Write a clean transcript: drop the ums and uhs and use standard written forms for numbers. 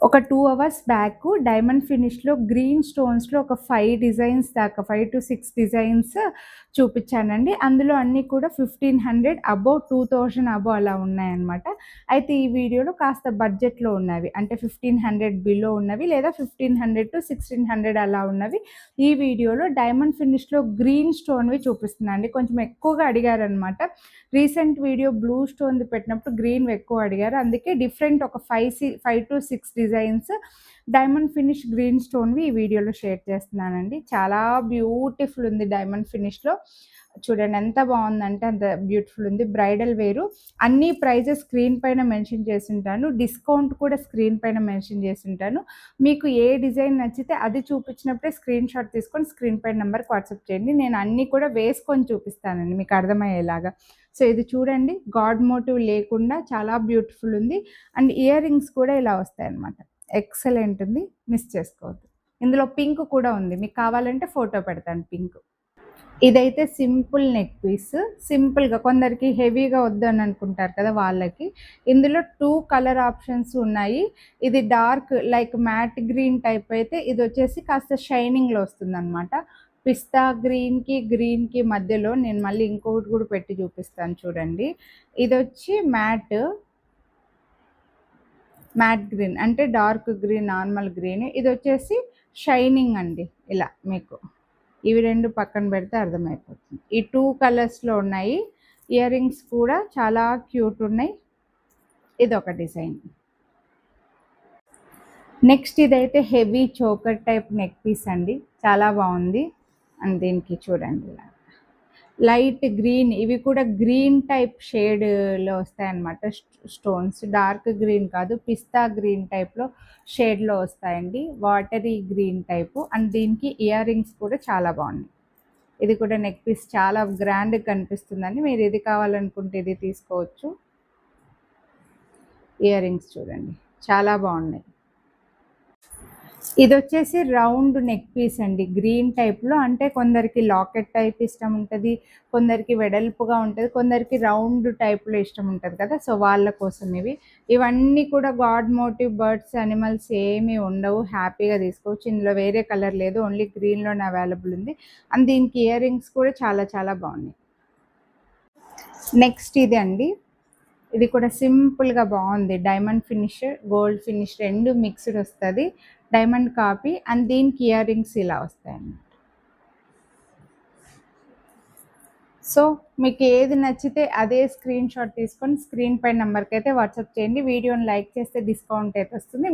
ఒక 2 hours back diamond ఫినిష్‌లో green స్టోన్స్‌లో ఒక 5 designs దాకా 5-6 డిజైన్స్ చూపిచ్చానండి. అందులో అన్నీ కూడా 1500 అబోవ్ 2000 అబోవ్ అలా ఉన్నాయన్నమాట. అయితే ఈ వీడియోలో కాస్త బడ్జెట్‌లో ఉన్నవి. అంటే 1500 బిలో ఉన్నవి లేదా 1500-1600 అలా ఉన్నవి. ఈ వీడియోలో డైమండ్ ఫినిష్‌లో గ్రీన్ స్టోన్‌వి చూపిస్తున్నా అండి. కొంచెం ఎక్కువగా అడిగారనమాట. రీసెంట్ వీడియో బ్లూ స్టోన్‌ది పెట్టినప్పుడు గ్రీన్‌వి ఎక్కువ అడిగారు. అందుకే డిఫరెంట్ ఒక 5-6 డిజైన్స్ డైమండ్ ఫినిష్ గ్రీన్ స్టోన్‌వి ఈ వీడియోలో షేర్ చేస్తున్నానండి. చాలా బ్యూటిఫుల్ ఉంది డైమండ్ ఫినిష్‌లో. చూడండి ఎంత బావుందంటే అంత బ్యూటిఫుల్ ఉంది. బ్రైడల్ వేరు. అన్ని ప్రైజెస్ స్క్రీన్ పైన మెన్షన్ చేసుంటాను. డిస్కౌంట్ కూడా స్క్రీన్ పైన మెన్షన్ చేసుంటాను. మీకు ఏ డిజైన్ నచ్చితే అది చూపించినప్పుడే స్క్రీన్ షాట్ తీసుకొని స్క్రీన్ పైన నంబర్‌కి వాట్సాప్ చేయండి. నేను అన్నీ కూడా వేసుకొని చూపిస్తానండి మీకు అర్థమయ్యేలాగా. సో ఇది చూడండి గాడ్ మోటివ్ లేకుండా చాలా బ్యూటిఫుల్ ఉంది. అండ్ ఇయర్ రింగ్స్ కూడా ఇలా వస్తాయన్నమాట. ఎక్సలెంట్ ఉంది. మిస్ చేసుకోవద్దు. ఇందులో పింక్ కూడా ఉంది. మీకు కావాలంటే ఫోటో పెడతాను పింక్. ఇదైతే సింపుల్ నెక్ పీస్. సింపుల్‌గా కొందరికి హెవీగా వద్దని అనుకుంటారు కదా! వాళ్ళకి. ఇందులో 2 కలర్ ఆప్షన్స్ ఉన్నాయి. ఇది dark like matte green type అయితే ఇదొచ్చేసి కాస్త షైనింగ్‌లో వస్తుందనమాట. పిస్తా గ్రీన్‌కి మధ్యలో నేను మళ్ళీ ఇంకొకటి కూడా పెట్టి చూపిస్తాను చూడండి. ఇదొచ్చి మ్యాట్ గ్రీన్ అంటే డార్క్ గ్రీన్, నార్మల్ గ్రీన్. ఇదొచ్చేసి షైనింగ్ అండి ఇలా మీకు. ఇవి 2 పక్కన పెడితే అర్థమైపోతుంది. ఈ 2 కలర్స్‌లో ఉన్నాయి. ఇయర్ రింగ్స్ కూడా చాలా క్యూట్ ఉన్నాయి. ఇదొక డిజైన్. నెక్స్ట్ ఇదైతే heavy choker type neck piece అండి. చాలా బావుంది. అండ్ దీనికి చూడండి ఇలా లైట్ గ్రీన్ ఇవి కూడా గ్రీన్ టైప్ షేడ్‌లో వస్తాయన్నమాట. స్టోన్స్ డార్క్ గ్రీన్ కాదు పిస్తా గ్రీన్ టైప్‌లో షేడ్‌లో వస్తాయండి. వాటరీ గ్రీన్ టైపు అండ్ దీనికి ఇయర్ రింగ్స్ కూడా చాలా బాగున్నాయి. ఇది కూడా నెక్ పీస్ చాలా గ్రాండ్‌గా కనిపిస్తుందండి. మీరు ఇది కావాలనుకుంటే ఇది తీసుకోవచ్చు. ఇయర్ రింగ్స్ చూడండి చాలా బాగున్నాయి. ఇదొచ్చేసి రౌండ్ నెక్ పీస్ అండి. గ్రీన్ టైప్‌లో అంటే కొందరికి లాకెట్ టైప్ ఇష్టం ఉంటది. కొందరికి వెడల్పుగా ఉంటది. కొందరికి రౌండ్ టైప్‌లో ఇష్టం ఉంటది కదా! సో, వాళ్ళ కోసం ఇవి. ఇవన్నీ కూడా గాడ్ మోటివ్ బర్డ్స్, యానిమల్స్ ఏమీ ఉండవు. హ్యాపీగా తీసుకోవచ్చు. ఇందులో వేరే కలర్ లేదు. ఓన్లీ గ్రీన్‌లోనే అవైలబుల్ ఉంది. అండ్ దీనికి ఇయర్ రింగ్స్ కూడా చాలా చాలా బాగున్నాయి. నెక్స్ట్ ఇది అండి. ఇది కూడా సింపుల్‌గా బాగుంది. Diamond finish, gold finish 2 mixed వస్తది. డైమండ్ కాపీ అండ్ దీనికి ఇయర్ రింగ్స్ ఇలా వస్తాయన్నమాట. సో, మీకు ఏది నచ్చితే అదే స్క్రీన్ షాట్ తీసుకొని స్క్రీన్ పై నంబర్‌కైతే వాట్సాప్ చేయండి. వీడియోని లైక్ చేస్తే డిస్కౌంట్ అయితే వస్తుంది.